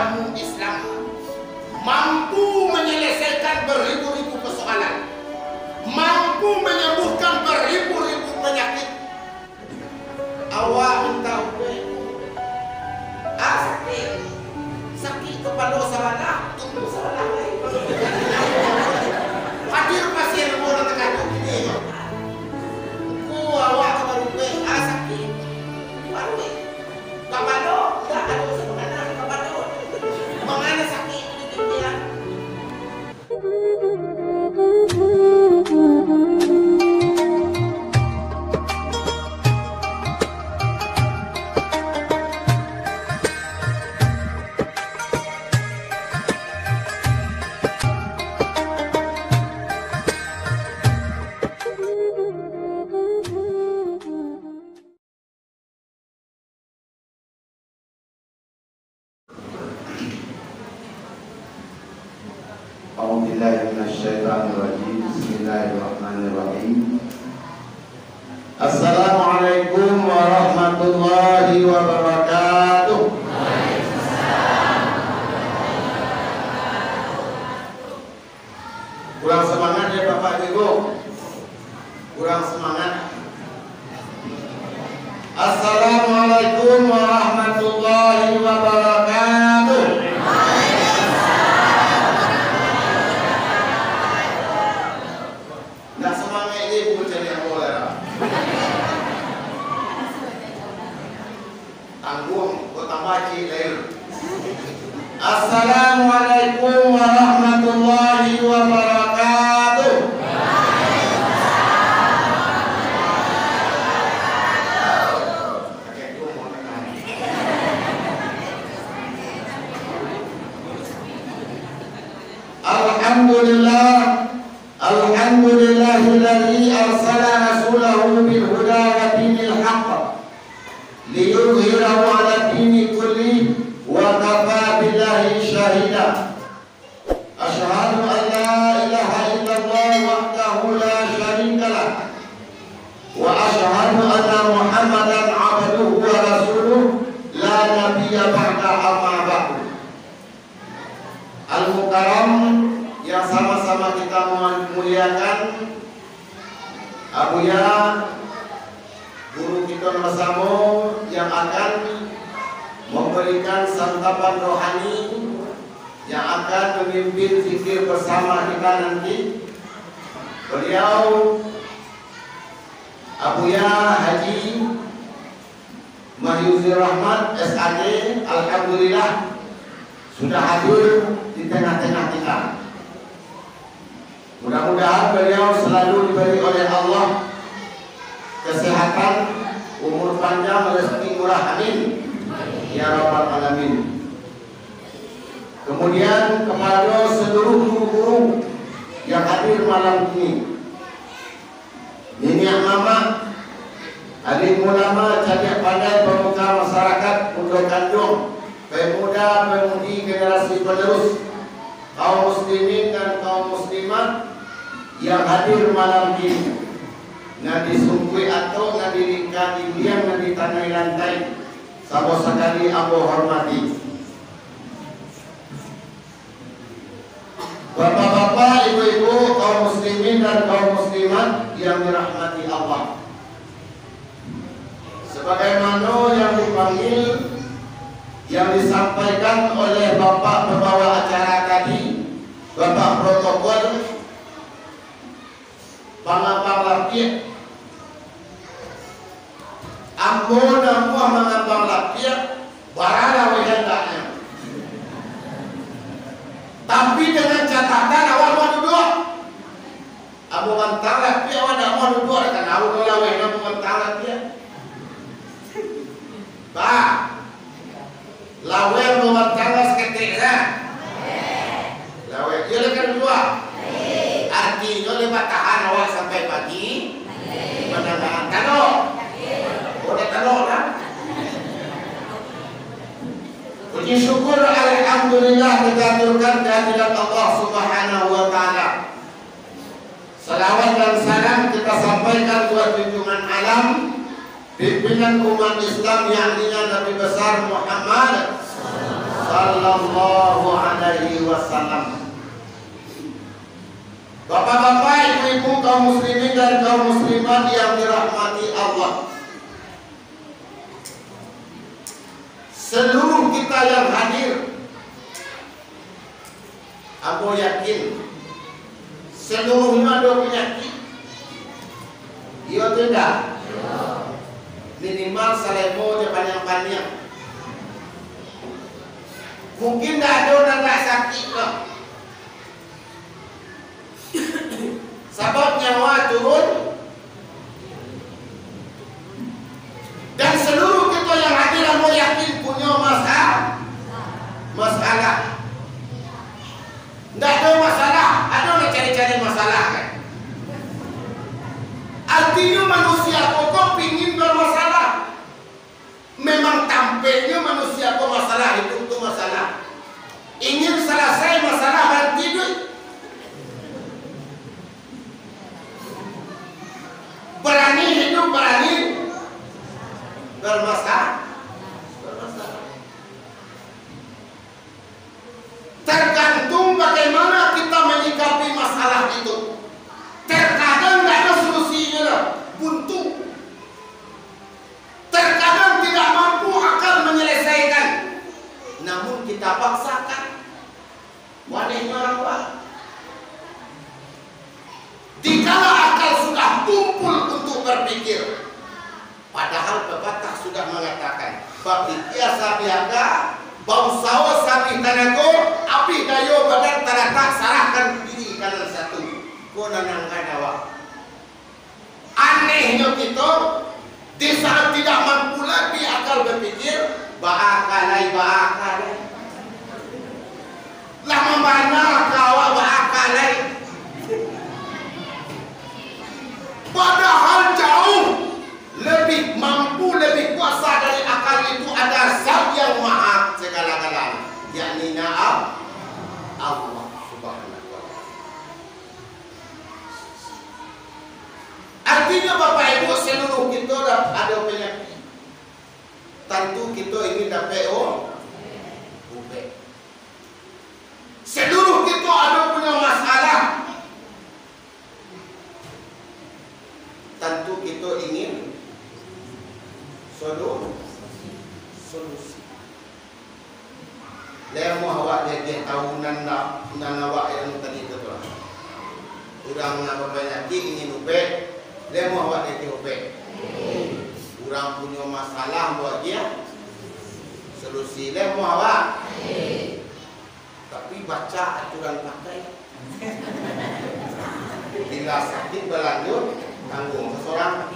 ilmu Islam mampu menyelesaikan beribu-ribu persoalan, mampu menyembuhkan beribu-ribu penyakit. Awak minta sakit kepala salah, tunggu salah lain. Hadir pasien bola terkadang ini. Awak kepala sakit, baru kepala tak ada sebenarnya kepala. Mengana sakit itu dia. Bismillahirrahmanirrahim. Assalamualaikum warahmatullahi wabarakatuh. Kurang semangat ya Bapak Ibu. Kurang semangat. Assalamualaikum warahmatullahi wabarakatuh. Nak semangat ini pun jadi yang boleh. Tanggung, kau tambah cik. Assalamualaikum warahmatullahi wabarakatuh. Alhamdulillah, alhamdulillahilladzi arsala rasulahu bil huda wa dinil haqq liyudhhirahu 'ala dini kulli wa kafa billahi shahida. Asyhadu an la ilaha illallah wahdahu la syarika lah wa asyhadu anna Muhammadan 'abduhu wa rasuluh la nabiyya ba'da amma ba'du. Al-Mukarram yang sama-sama kita muliakan, Abuya, guru kita bersama yang akan memberikan santapan rohani yang akan memimpin zikir bersama kita nanti. Beliau Abuya Haji Mahyuzi Rahmat SAD, alhamdulillah sudah hadir di tengah-tengah kita. Mudah-mudahan beliau selalu diberi oleh Allah kesehatan, umur panjang, rezeki murah, amin ya rabbal alamin. Kemudian kepada seluruh guru-guru yang hadir malam ini, Nenek Mama, alim ulama, cacat pandai, pemuka masyarakat Pulau Tanjung, pemuda, pemudi generasi penerus, kaum muslimin dan kaum muslimat yang hadir malam ini, ngadi sungkui atau ngadi ringka indian ngadi tanai lantai, sama sekali aku hormati. Bapak-bapak, ibu-ibu, kaum muslimin dan kaum muslimat yang dirahmati Allah, sebagaimana yang dipanggil, yang disampaikan oleh Bapak pembawa acara tadi, Bapak protokol Pangapang Lapiak, ampun Mangapang Lapiak barada wehendaknya, tapi dengan catatan awal mau duduk. Abu Mantang Lapiak awal mau duduk, kan awal kalau wehenda Abu Mantang Lapiak bah lawe rumah tangga seketik lah. Lawe dia lekan dua. Artinya lepas tahan awal sampai pagi. Menangan tanok. Boleh tanok lah. Puji syukur alhamdulillah kita aturkan kehadirat Allah Subhanahu wa taala. Salawat dan salam kita sampaikan buat junjungan alam, pimpinan umat Islam yang Nabi besar Muhammad sallallahu alaihi wasallam. Bapak-bapak, ibu-ibu, kaum muslimin dan kaum muslimat yang dirahmati Allah, seluruh kita yang hadir, aku yakin seluruhnya ada penyakit. Iya tidak? Minimal salemo je panjang-panjang. Mungkin dah ada orang tak sakit lah. Sebab nyawa turun. Dan seluruh kita yang hadir aku yakin punya masalah. Tidak ada masalah. Ada orang cari-cari masalah kan? Artinya manusia pokok ingin bermasalah. Memang tampilnya manusia kok masalah itu masalah. Ingin selesai masalah berhenti duit. Berani hidup, berani bermasalah. Tergantung bagaimana kita menyikapi masalah itu. Terkadang tidak ada solusinya lah, buntu. Terkadang tidak mampu akal menyelesaikan, namun kita paksakan. Wanehnya orang tua. Dikala akal sudah tumpul untuk berpikir, padahal pepatah sudah mengatakan, babi biasa biaga, bau sawo sapi tanago, api dayo badan taratak sarahkan diri kanan satu. Konanang kadawa. Anehnya kita di saat tidak mampu lagi akal berpikir, baakalai. Lama mana kawa baakalai. Padahal jauh lebih mampu, lebih kuasa dari akal itu ada Zat yang maha segala-galanya, yakni Allah Subhanahu wa ta'ala. Artinya Bapak Ibu, seluruh kita ada penyakit. Tentu kita ingin dapat UB. Seluruh kita ada punya masalah. Tentu kita ingin solusi. Lemo awak dia tahunan nan awak yang tadi itu lah. Urang nak penyakit ingin UB. Lemo awak dia UB. Urang punya masalah buat dia solusi lemo awak. Tapi baca aturan pakai. Bila sakit berlanjut tanggung seseorang.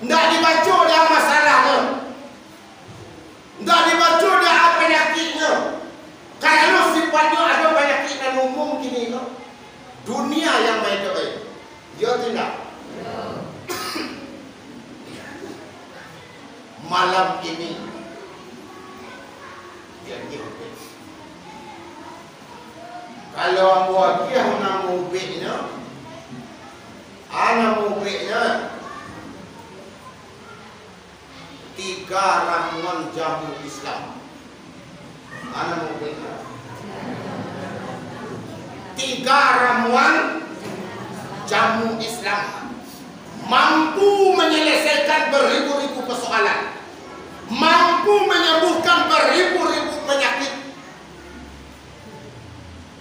Tidak dibaca dia masalahnya. Tidak dibaca dia apa penyakitnya. Kalau sifatnya ada penyakit dan umum gini loh. Dunia yang main doa. Dia tidak. Malam ini dia nyumpit. Kalau buat dia nak mubiknya, anak mubiknya 3 ramuan jamu Islam. Anak mubiknya 3 ramuan jamu Islam mampu menyelesaikan beribu-ribu persoalan, mampu menyembuhkan beribu-ribu penyakit.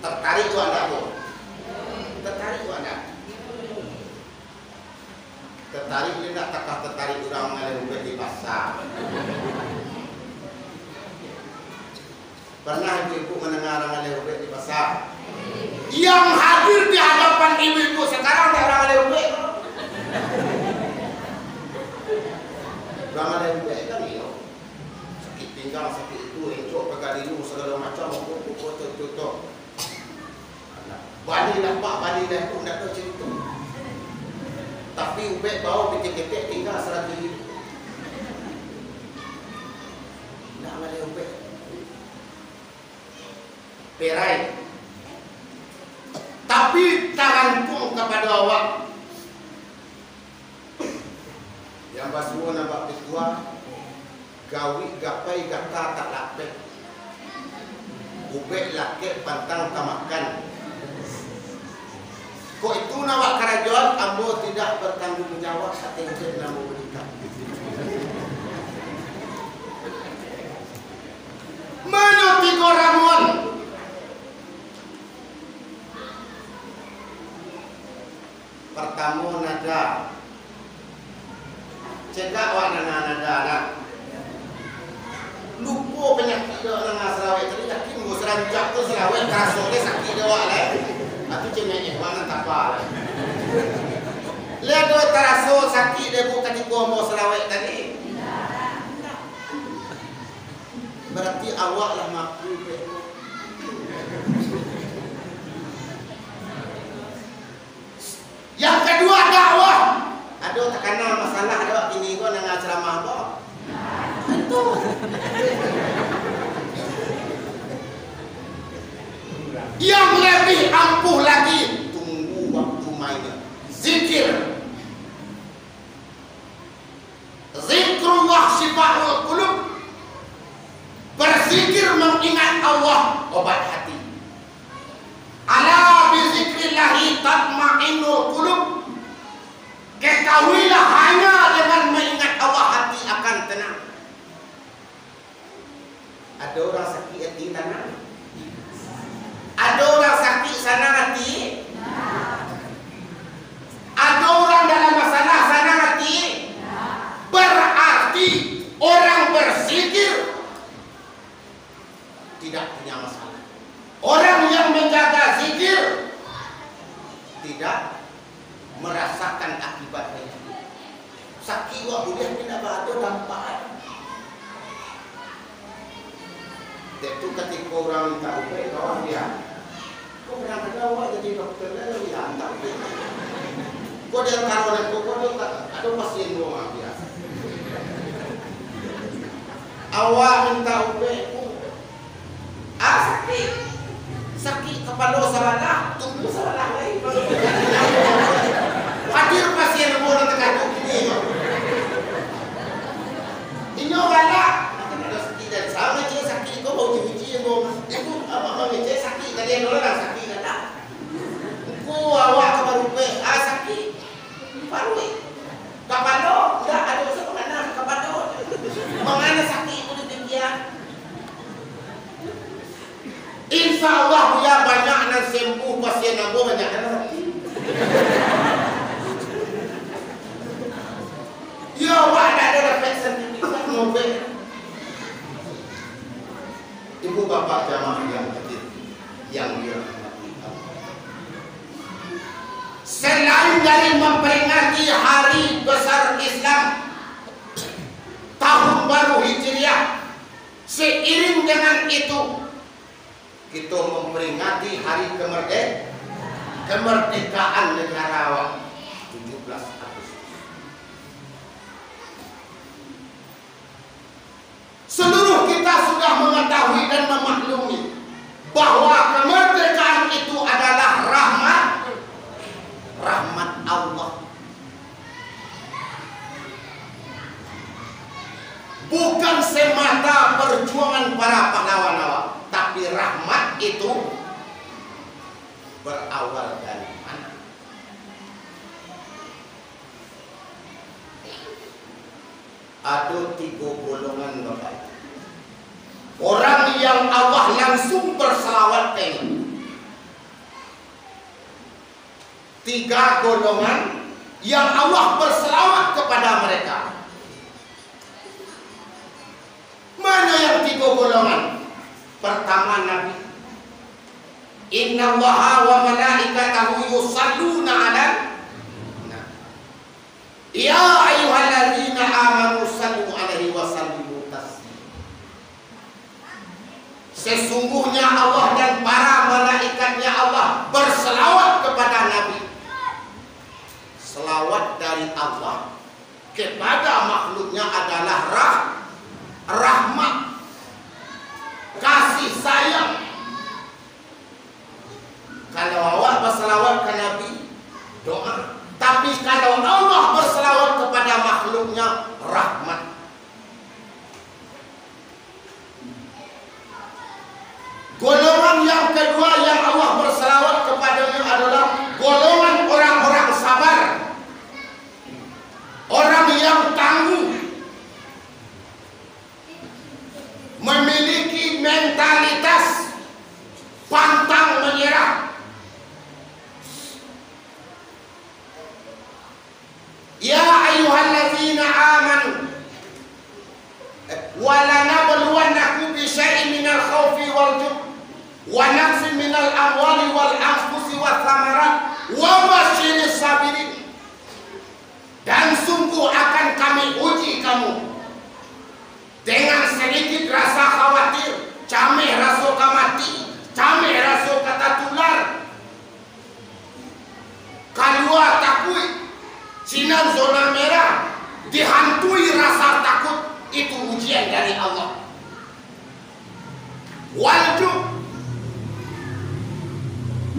Tertarik tu anda pun? Tertarik tu anda? Tertarik ni nak takah tertarik orang mengalir ubat di pasar. Pernah ibu-ibu mendengar orang mengalir ubat di pasar? Yang hadir di hadapan ibu-ibu sekarang dah orang mengalir ubat. Orang mengalir ubat kan ni, sakit pinggang, sakit itu, encok, pegang dulu, segala macam, tutup. Bani nampak, bani dah pun tak tahu cerita. Tapi ubek bau ketek-ketek tinggal 100 ribu. Nak malai ubek. Perai. Tapi tergantung kepada awak. Basuh nampak ketua gawi gapai gata tak lapek ubek lakek pantang tamakan. Kok itu nawak kerajaan ambo tidak bertanggung jawab satenjen namu berita. Menuti koramon. Pertama nada. Cegak wak nada nak. Lupa penyakit dia dengan Sarawak tadi yakin gua seranjak tu Sarawak terasuk dia sakit dia wak lah. Aku cemeh mana tak apa lah. Lihat dia terasuk sakit dia bukan tipu mau Sarawak tadi. Berarti awak lah makhluk dia. Yang kedua dakwah. Ada tekanan masalah ada ini gua dengan ceramah apa? Itu. Yang lebih ampuh lagi, tunggu waktu mainnya. Zikir. Zikrullah syifaul qulub. Berzikir mengingat Allah obat hati. Ala bi zikrillahi tatma'innul qulub. Ketahuilah hanya dengan mengingat Allah hati akan tenang. Ada orang sakit hati tenang. Ada orang sakit sana hati. Ada orang dalam masalah sana hati. Berarti orang berzikir tidak punya masalah. Orang yang menjaga zikir tidak merasakan akibatnya. Sakit wak boleh tidak ada dampak. Itu ketika orang minta upaya kawan dia. Kau pernah ada awak jadi dokter dia lebih hantar. Kau dia taruh dan kau dia ada pasien rumah dia. Awak minta upaya. Sakit. Sakit kepala salah, tunggu salah lain. Hadir pasien rumah tengah tu ini. Ini galak. Ada sakit dan sama je sakit kau mau cuci mau. Itu apa macam sakit tadi orang sakit kata. Kau awak kebarupe sakit. Baru kepala dah ada usaha mana kepala. Mengana sakit itu demikian. Insya Allah ya banyak nan sembuh pasien ambo banyak nan mati. Ya awak tak ada dapat sertifikat mobil. Ibu bapak jamaah yang hadir yang dirahmati Allah. Selain dari memperingati hari besar Islam tahun baru Hijriah, seiring dengan itu kita memperingati hari kemerdekaan negara 17 Agustus. Seluruh kita sudah mengetahui dan memaklumi bahwa kemerdekaan itu adalah rahmat Allah. Bukan semata perjuangan para pahlawan-pahlawan, tapi rahmat itu berawal dari mana? Ada 3 golongan Bapak. Orang yang Allah langsung berselawat dengan 3 golongan yang Allah berselawat kepada mereka. Mana yang 3 golongan? Pertama Nabi. Inna Allaha wa malaikatahu yusalluna 'alan ya ayyuhalladzina amanu sallu 'alaihi wa sallimu taslima. Sesungguhnya Allah dan para malaikatnya Allah berselawat kepada Nabi. Selawat dari Allah kepada makhluknya adalah rahmat, kasih sayang. Kalau awak berselawat ke Nabi, doa. Tapi kalau Allah berselawat kepada makhluk makhluknya rahmat. Golongan yang kedua yang Allah berselawat kepadanya adalah golongan orang-orang sabar, orang yang tangguh, memiliki mentalitas pantang menyerah. Ya ayyuhalladzina amanu wa lanabluwannakum bi syai'in minal khawfi wal ju' wa naqsin minal amwali wal anfusi wath thamarat wa basyiris sabirin. Dan sungguh akan kami uji kamu dengan sedikit rasa khawatir, cameh rasa mati, cameh rasa kata tular, kalua takui, sinan zona merah, dihantui rasa takut. Itu ujian dari Allah. Waljub,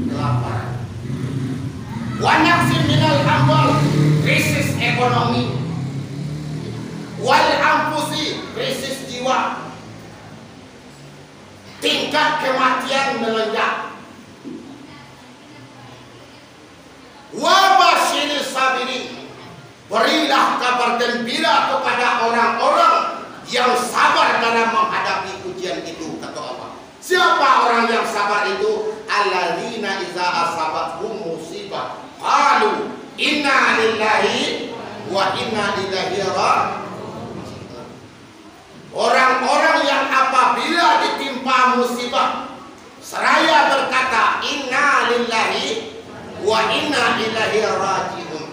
kelaparan. Wanaksin minal amwal, krisis ekonomi. Wal anfusi, krisis jiwa. Tingkat kematian melonjak. Wabasyiris sabirin, berilah kabar gembira kepada orang-orang yang sabar dalam menghadapi ujian itu, kata Allah. Siapa orang yang sabar itu? Alladzina iza asabathum musibah qalu inna lillahi wa inna ilaihi raji'un. Orang-orang yang apabila ditimpa musibah seraya berkata inna lillahi wa inna ilaihi raji'un.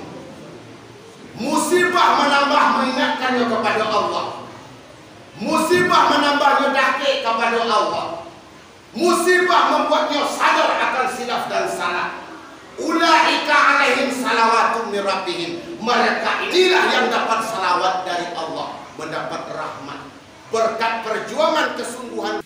Musibah menambah mengingatkannya kepada Allah. Musibah menambahnya dakik kepada Allah. Musibah membuatnya sadar akan silaf dan salah. Ulaika alaihim salawatun min rabbihim. Mereka inilah yang dapat salawat dari Allah, mendapat rahmat berkat perjuangan kesungguhan.